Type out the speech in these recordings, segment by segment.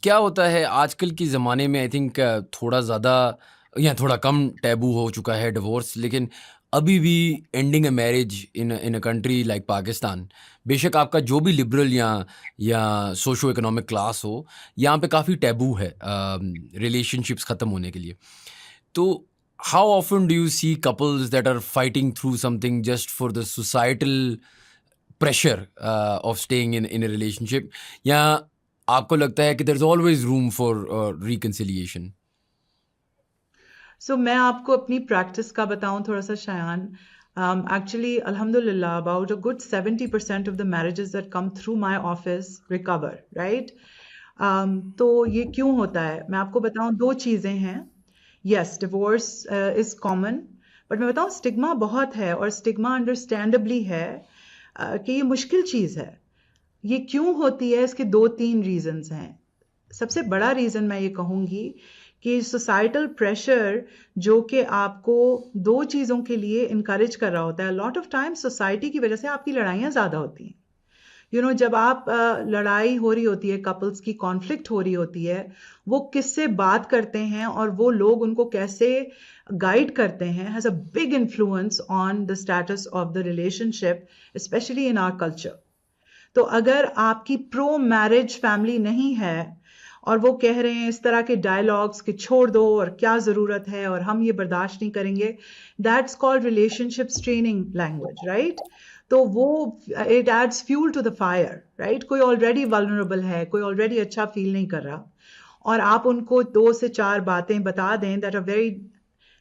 क्या होता है आजकल के ज़माने में आई थिंक थोड़ा ज़्यादा या थोड़ा कम टैबू हो चुका है डिवोर्स, लेकिन अभी भी ending a marriage in a country like Pakistan, बेशक आपका जो भी लिबरल या सोशो इकोनॉमिक क्लास हो, यहाँ पे काफ़ी टैबू है रिलेशनशिप्स ख़त्म होने के लिए। तो how often do you see couples that are fighting through something just for the societal pressure of staying in a relationship, या आपको लगता है कि there is always room for reconciliation? So मैं आपको अपनी प्रैक्टिस का बताऊं थोड़ा सा Shayan. Actually, alhamdulillah, about a good 70% of the marriages that come through my office recover, right? तो ये क्यों होता है मैं आपको बताऊं, दो चीज़ें हैं। Yes, divorce is common, but मैं बताऊं स्टिग्मा बहुत है, और स्टिग्मा अंडरस्टैंडेबली है कि ये मुश्किल चीज़ है। ये क्यों होती है, इसके दो तीन रीजंस हैं। सबसे बड़ा रीज़न मैं ये कहूँगी कि सोसाइटल प्रेशर जो कि आपको दो चीज़ों के लिए इनकरेज कर रहा होता है। लॉट ऑफ टाइम सोसाइटी की वजह से आपकी लड़ाइयाँ ज़्यादा होती हैं। जब आप लड़ाई हो रही होती है, कपल्स की कॉन्फ्लिक्ट हो रही होती है, वो किससे बात करते हैं और वो लोग उनको कैसे गाइड करते हैं has a big influence on the status of the relationship, specially in our culture. तो अगर आपकी प्रो मैरिज फैमिली नहीं है और वो कह रहे हैं इस तरह के डायलॉग्स कि छोड़ दो और क्या ज़रूरत है और हम ये बर्दाश्त नहीं करेंगे, that's called relationship straining language, right? तो वो it adds fuel to the fire, right? कोई ऑलरेडी वल्नरेबल है, कोई ऑलरेडी अच्छा फील नहीं कर रहा, और आप उनको दो से चार बातें बता दें that are very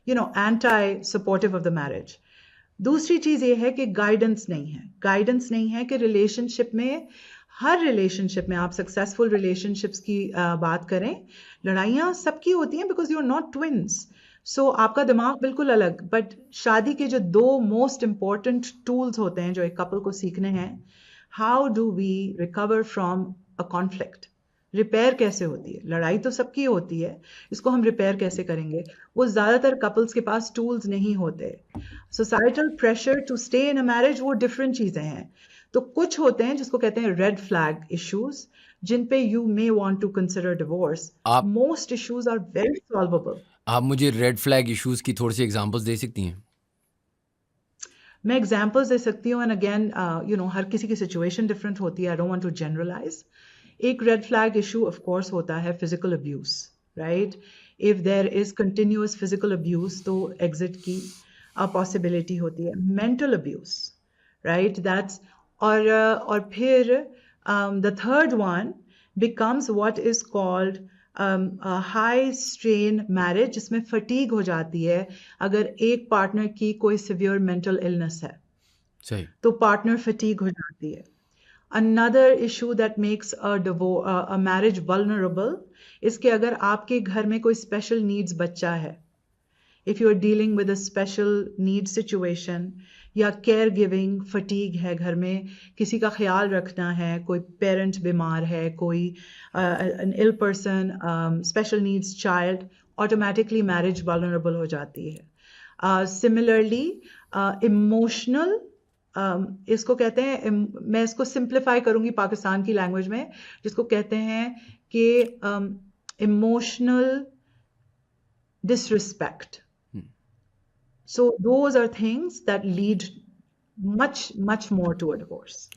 anti supportive of the marriage. दूसरी चीज ये है कि गाइडेंस नहीं है। गाइडेंस नहीं है कि रिलेशनशिप में, हर रिलेशनशिप में, आप सक्सेसफुल रिलेशनशिप्स की बात करें, लड़ाइयाँ सबकी होती हैं because you are not twins. So आपका दिमाग बिल्कुल अलग, बट शादी के जो दो मोस्ट इंपॉर्टेंट टूल्स होते हैं जो एक कपल को सीखने हैं, how do we recover from a conflict. Repair कैसे होती है, लड़ाई तो सबकी होती है, इसको हम रिपेयर कैसे करेंगे, वो ज़्यादातर कपल्स के पास टूल्स नहीं होते। Societal pressure to stay in a marriage वो डिफरेंट चीजें हैं। तो कुछ होते हैं जिसको कहते हैं रेड फ्लैग इश्यूज, जिन पे you may want to consider divorce. आप most issues are very solvable. आप मुझे रेड फ्लैग इश्यूज की थोड़ी सी एग्जांपल्स दे सकती हैं? मैं एग्जांपल्स दे सकती हूँ, एंड अगेन हर किसी की सिचुएशन डिफरेंट होती है, I don't want to generalise. एक red flag issue of course होता है physical abuse, right? If there is continuous physical abuse तो एग्जिट की पॉसिबिलिटी होती है। मेंटल अब्यूज, राइट, दैट्स, और फिर the third one becomes what is called high strain marriage, जिसमें फटीग हो जाती है अगर एक पार्टनर की कोई सिवियर मेंटल इलनेस है, सही। तो पार्टनर फटीग हो जाती है। Another issue that makes a marriage vulnerable is कि अगर आपके घर में कोई special needs बच्चा है, if you are dealing with a special needs situation, या केयर गिविंग फटीग है, घर में किसी का ख्याल रखना है, कोई पेरेंट बीमार है, कोई an ill person, special needs child, automatically marriage vulnerable हो जाती है। सिमिलरली इमोशनल, इसको कहते हैं, मैं इसको सिंप्लीफाई करूंगी पाकिस्तान की लैंग्वेज में, जिसको कहते हैं कि emotional disrespect. So those are things that lead much, much more to a divorce.